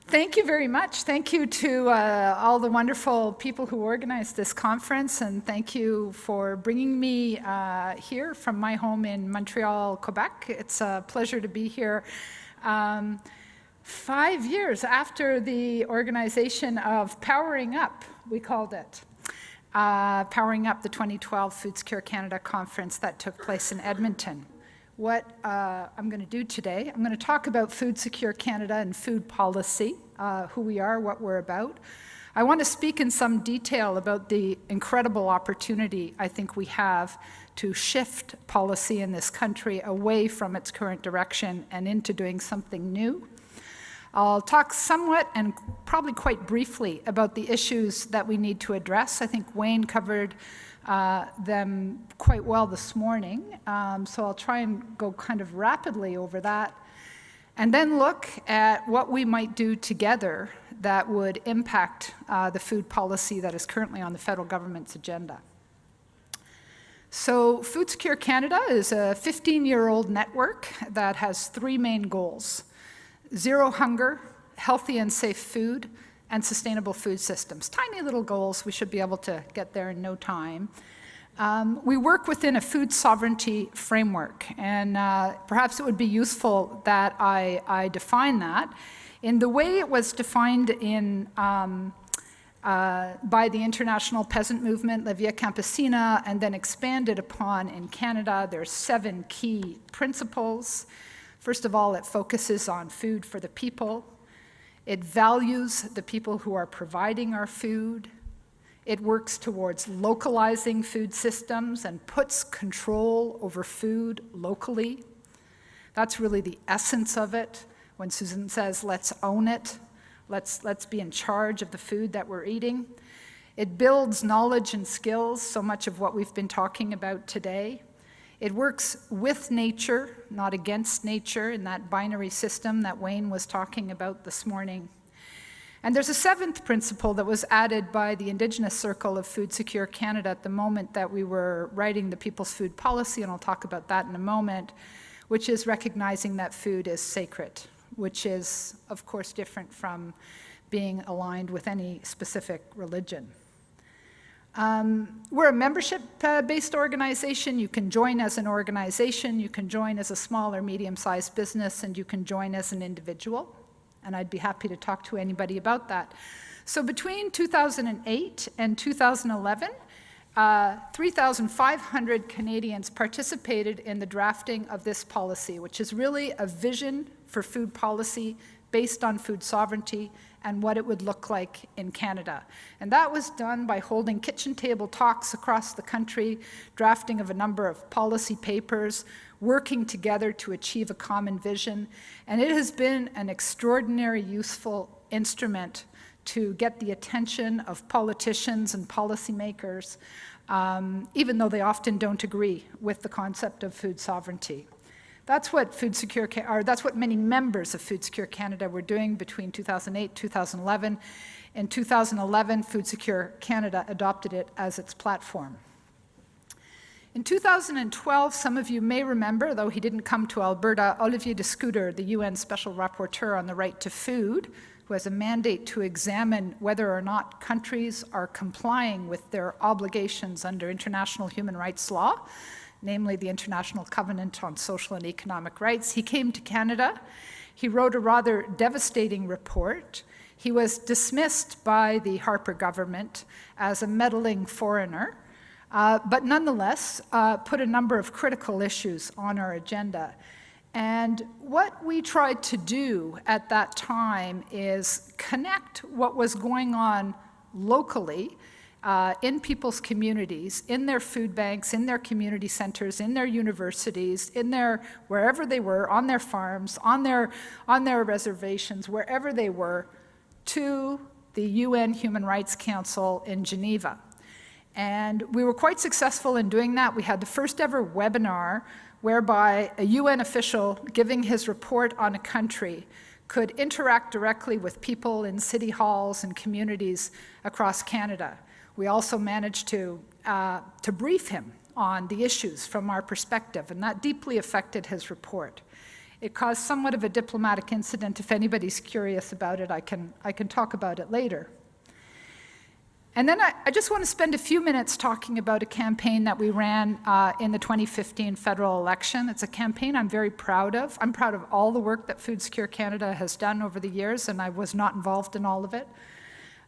Thank you very much. Thank you to all the wonderful people who organized this conference, and thank you for bringing me here from my home in Montreal, Quebec. It's a pleasure to be here 5 years after the organization of Powering Up, we called it. Powering Up, the 2012 Food Secure Canada conference that took place in Edmonton. What I'm going to do today, I'm going to talk about Food Secure Canada and food policy, who we are, what we're about. I want to speak in some detail about the incredible opportunity I think we have to shift policy in this country away from its current direction and into doing something new. I'll talk somewhat and probably quite briefly about the issues that we need to address. I think Wayne covered them quite well this morning, so I'll try and go kind of rapidly over that, and then look at what we might do together that would impact the food policy that is currently on the federal government's agenda. So Food Secure Canada is a 15-year-old network that has three main goals: zero hunger, healthy and safe food, and sustainable food systems. Tiny little goals. We should be able to get there in no time. We work within a food sovereignty framework, and perhaps it would be useful that I define that. In the way it was defined in by the International Peasant Movement, La Via Campesina, and then expanded upon in Canada, there's 7 key principles. First of all, it focuses on food for the people. It values the people who are providing our food. It works towards localizing food systems and puts control over food locally. That's really the essence of it. When Susan says, let's own it, let's be in charge of the food that we're eating. It builds knowledge and skills, so much of what we've been talking about today. It works with nature, not against nature, in that binary system that Wayne was talking about this morning. And there's a 7th principle that was added by the Indigenous Circle of Food Secure Canada at the moment that we were writing the People's Food Policy, and I'll talk about that in a moment, which is recognizing that food is sacred, which is, of course, different from being aligned with any specific religion. We're a membership-based organization. You can join as an organization, you can join as a small or medium-sized business, and you can join as an individual. And I'd be happy to talk to anybody about that. So between 2008 and 2011, 3,500 Canadians participated in the drafting of this policy, which is really a vision for food policy based on food sovereignty and what it would look like in Canada. And that was done by holding kitchen table talks across the country, drafting of a number of policy papers, working together to achieve a common vision. And it has been an extraordinary, useful instrument to get the attention of politicians and policymakers, even though they often don't agree with the concept of food sovereignty. That's what that's what many members of Food Secure Canada were doing between 2008 and 2011. In 2011, Food Secure Canada adopted it as its platform. In 2012, some of you may remember, though he didn't come to Alberta, Olivier de Sautoy, the UN Special Rapporteur on the Right to Food, who has a mandate to examine whether or not countries are complying with their obligations under international human rights law, namely the International Covenant on Social and Economic Rights. He came to Canada. He wrote a rather devastating report. He was dismissed by the Harper government as a meddling foreigner, but nonetheless put a number of critical issues on our agenda. And what we tried to do at that time is connect what was going on locally in people's communities, in their food banks, in their community centers, in their universities, in their, wherever they were, on their farms, on their reservations, wherever they were, to the UN Human Rights Council in Geneva. And we were quite successful in doing that. We had the first ever webinar whereby a UN official giving his report on a country could interact directly with people in city halls and communities across Canada. We also managed to brief him on the issues from our perspective, and that deeply affected his report. It caused somewhat of a diplomatic incident. If anybody's curious about it, I can talk about it later. And then I just want to spend a few minutes talking about a campaign that we ran in the 2015 federal election. It's a campaign I'm very proud of. I'm proud of all the work that Food Secure Canada has done over the years, and I was not involved in all of it.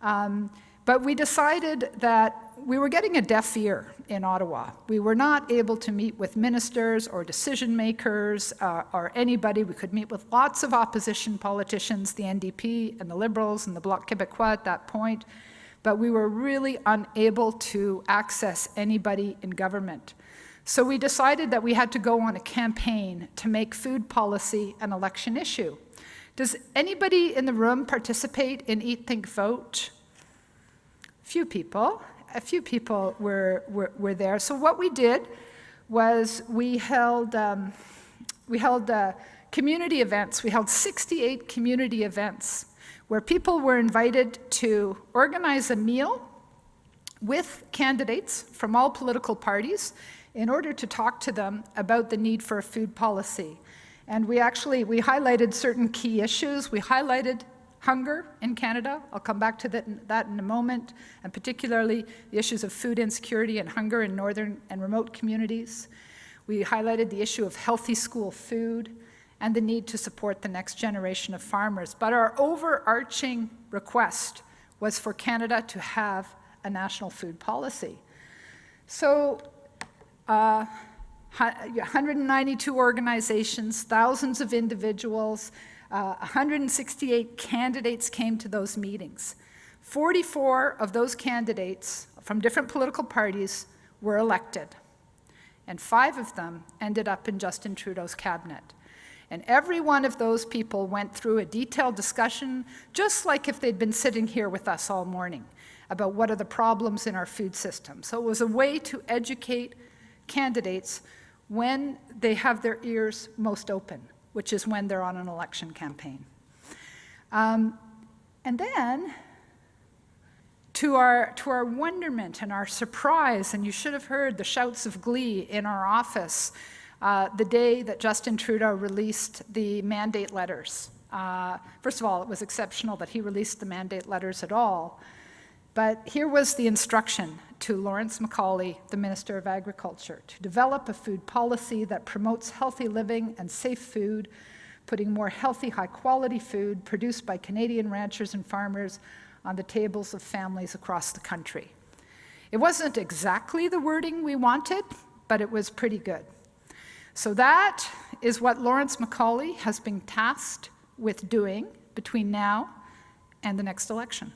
But we decided that we were getting a deaf ear in Ottawa. We were not able to meet with ministers or decision makers or anybody. We could meet with lots of opposition politicians, the NDP and the Liberals and the Bloc Québécois at that point, but we were really unable to access anybody in government. So we decided that we had to go on a campaign to make food policy an election issue. Does anybody in the room participate in Eat, Think, Vote? A few people were there. So what we did was we held community events. We held 68 community events where people were invited to organize a meal with candidates from all political parties in order to talk to them about the need for a food policy. And we highlighted certain key issues. We highlighted hunger in Canada. I'll come back to that in a moment, and particularly the issues of food insecurity and hunger in northern and remote communities. We highlighted the issue of healthy school food and the need to support the next generation of farmers. But our overarching request was for Canada to have a national food policy. So 192 organizations, thousands of individuals, 168 candidates came to those meetings. 44 of those candidates from different political parties were elected, and 5 of them ended up in Justin Trudeau's cabinet. And every one of those people went through a detailed discussion, just like if they'd been sitting here with us all morning, about what are the problems in our food system. So it was a way to educate candidates when they have their ears most open, which is when they're on an election campaign. And then, to our wonderment and our surprise, and you should have heard the shouts of glee in our office the day that Justin Trudeau released the mandate letters. First of all, it was exceptional that he released the mandate letters at all. But here was the instruction to Lawrence MacAulay, the Minister of Agriculture, to develop a food policy that promotes healthy living and safe food, putting more healthy, high-quality food produced by Canadian ranchers and farmers on the tables of families across the country. It wasn't exactly the wording we wanted, but it was pretty good. So that is what Lawrence MacAulay has been tasked with doing between now and the next election.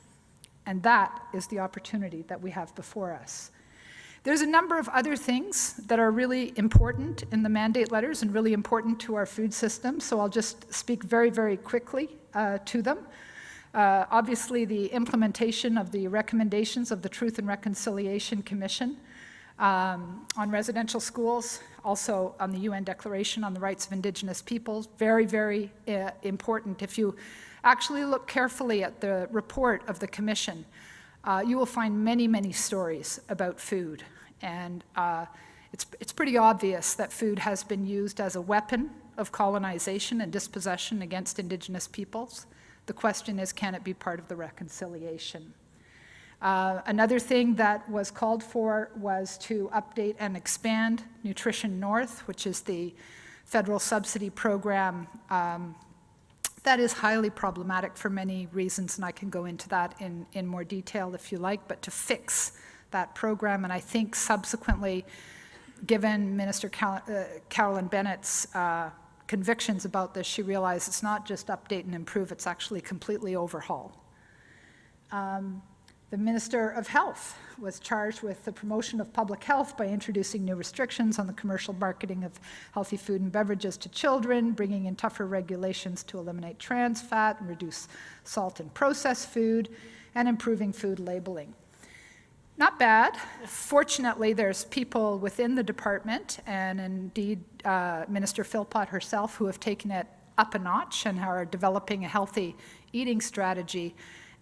And that is the opportunity that we have before us. There's a number of other things that are really important in the mandate letters and really important to our food system, so I'll just speak very, very quickly to them. Obviously, the implementation of the recommendations of the Truth and Reconciliation Commission on residential schools, also on the UN Declaration on the Rights of Indigenous Peoples, very, very important. If you actually look carefully at the report of the Commission, you will find many, many stories about food. And it's pretty obvious that food has been used as a weapon of colonization and dispossession against Indigenous peoples. The question is, can it be part of the reconciliation? Another thing that was called for was to update and expand Nutrition North, which is the federal subsidy program that is highly problematic for many reasons, and I can go into that in more detail if you like, but to fix that program. And I think subsequently, given Minister Carolyn Bennett's convictions about this, she realized it's not just update and improve, it's actually completely overhaul. The Minister of Health was charged with the promotion of public health by introducing new restrictions on the commercial marketing of healthy food and beverages to children, bringing in tougher regulations to eliminate trans fat and reduce salt in processed food, and improving food labeling. Not bad. Fortunately, there's people within the department, and indeed Minister Philpott herself, who have taken it up a notch and are developing a healthy eating strategy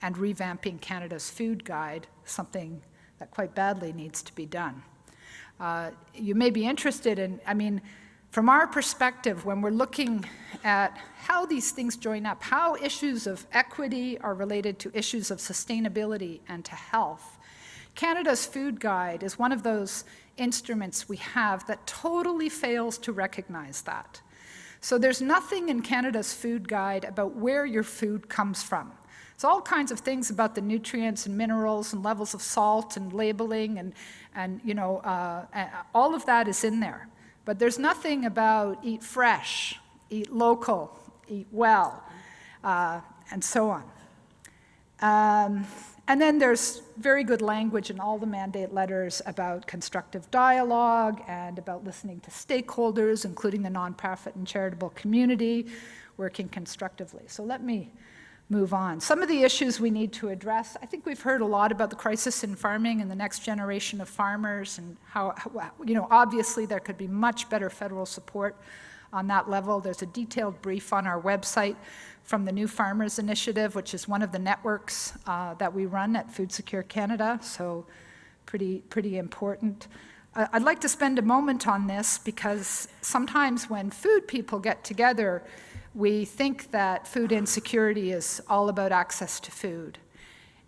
and revamping Canada's food guide, something that quite badly needs to be done. You may be interested in, From our perspective, when we're looking at how these things join up, how issues of equity are related to issues of sustainability and to health, Canada's Food Guide is one of those instruments we have that totally fails to recognize that. So there's nothing in Canada's Food Guide about where your food comes from. It's all kinds of things about the nutrients and minerals and levels of salt and labeling and all of that is in there. But there's nothing about eat fresh, eat local, eat well, and so on. And then there's very good language in all the mandate letters about constructive dialogue and about listening to stakeholders, including the nonprofit and charitable community, working constructively. So let me move on. Some of the issues we need to address, I think we've heard a lot about the crisis in farming and the next generation of farmers and how obviously there could be much better federal support on that level. There's a detailed brief on our website from the New Farmers Initiative, which is one of the networks that we run at Food Secure Canada, so pretty important. I'd like to spend a moment on this because sometimes when food people get together, we think that food insecurity is all about access to food.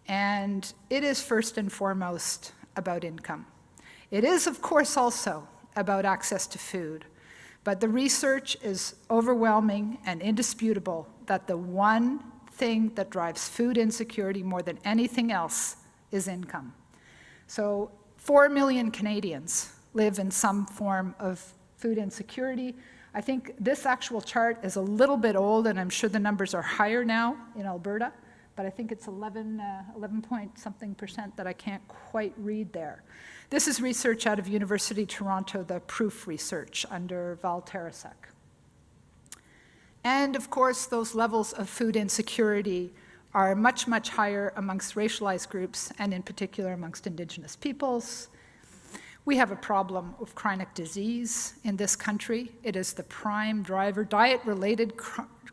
And it is first and foremost about income. It is, of course, also about access to food. But the research is overwhelming and indisputable that the one thing that drives food insecurity more than anything else is income. So 4 million Canadians live in some form of food insecurity. I think this actual chart is a little bit old, and I'm sure the numbers are higher now in Alberta, but I think it's 11 point something percent that I can't quite read there. This is research out of University of Toronto, the Proof research under Val Tarasek. And of course, those levels of food insecurity are much, much higher amongst racialized groups, and in particular amongst Indigenous peoples. We have a problem of chronic disease in this country. It is the prime driver. Diet-related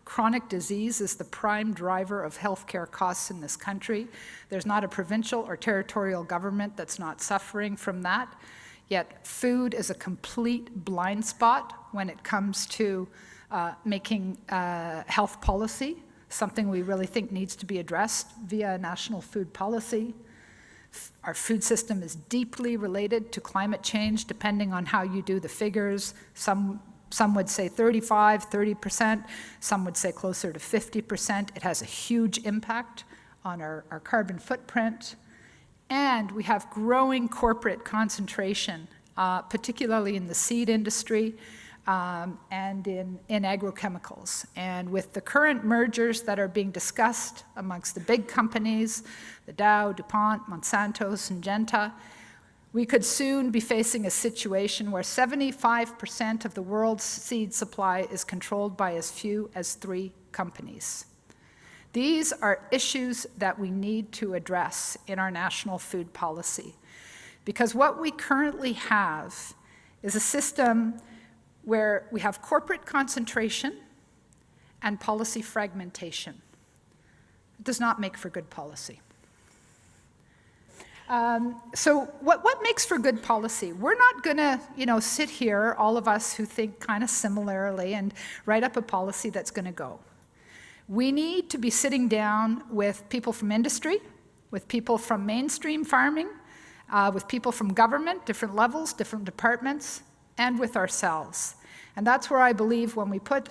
chronic disease is the prime driver of healthcare costs in this country. There's not a provincial or territorial government that's not suffering from that. Yet food is a complete blind spot when it comes to making health policy, something we really think needs to be addressed via a national food policy. Our food system is deeply related to climate change, depending on how you do the figures. Some would say 30%, some would say closer to 50%. It has a huge impact on our carbon footprint. And we have growing corporate concentration, particularly in the seed industry and in agrochemicals. And with the current mergers that are being discussed amongst the big companies, the Dow, DuPont, Monsanto, Syngenta, we could soon be facing a situation where 75% of the world's seed supply is controlled by as few as 3 companies. These are issues that we need to address in our national food policy, because what we currently have is a system where we have corporate concentration and policy fragmentation. It does not make for good policy. So what makes for good policy? We're not gonna, sit here, all of us who think kind of similarly, and write up a policy that's gonna go. We need to be sitting down with people from industry, with people from mainstream farming, with people from government, different levels, different departments, and with ourselves. And that's where I believe when we put,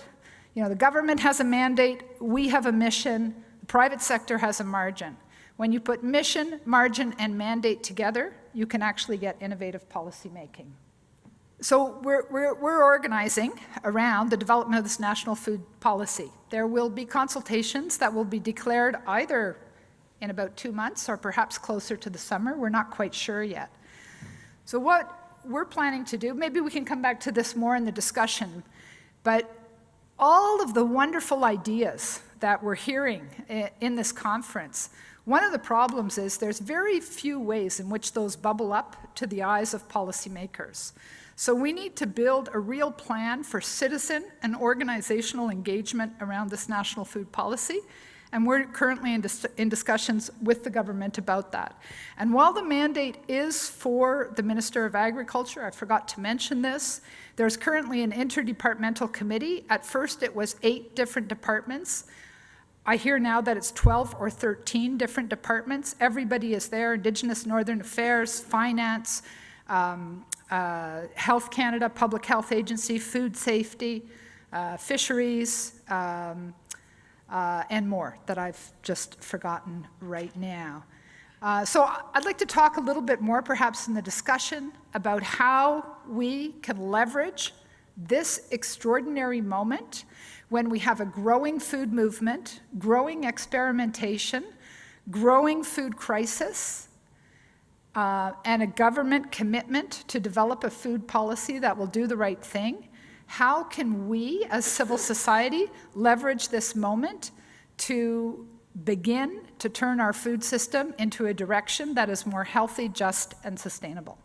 the government has a mandate, we have a mission, the private sector has a margin. When you put mission, margin, and mandate together, you can actually get innovative policy making. So we're organizing around the development of this national food policy. There will be consultations that will be declared either in about 2 months or perhaps closer to the summer. We're not quite sure yet. So what we're planning to do, maybe we can come back to this more in the discussion, but all of the wonderful ideas that we're hearing in this conference, one of the problems is there's very few ways in which those bubble up to the eyes of policymakers. So we need to build a real plan for citizen and organizational engagement around this national food policy, And we're currently in discussions with the government about that. And while the mandate is for the Minister of Agriculture, I forgot to mention this, there's currently an interdepartmental committee. At first it was 8 different departments. I hear now that it's 12 or 13 different departments. Everybody is there: Indigenous Northern Affairs, Finance, Health Canada, Public Health Agency, Food Safety, Fisheries, and more that I've just forgotten right now. So I'd like to talk a little bit more, perhaps in the discussion, about how we can leverage this extraordinary moment when we have a growing food movement, growing experimentation, growing food crisis, and a government commitment to develop a food policy that will do the right thing. How can we, as civil society, leverage this moment to begin to turn our food system into a direction that is more healthy, just, and sustainable?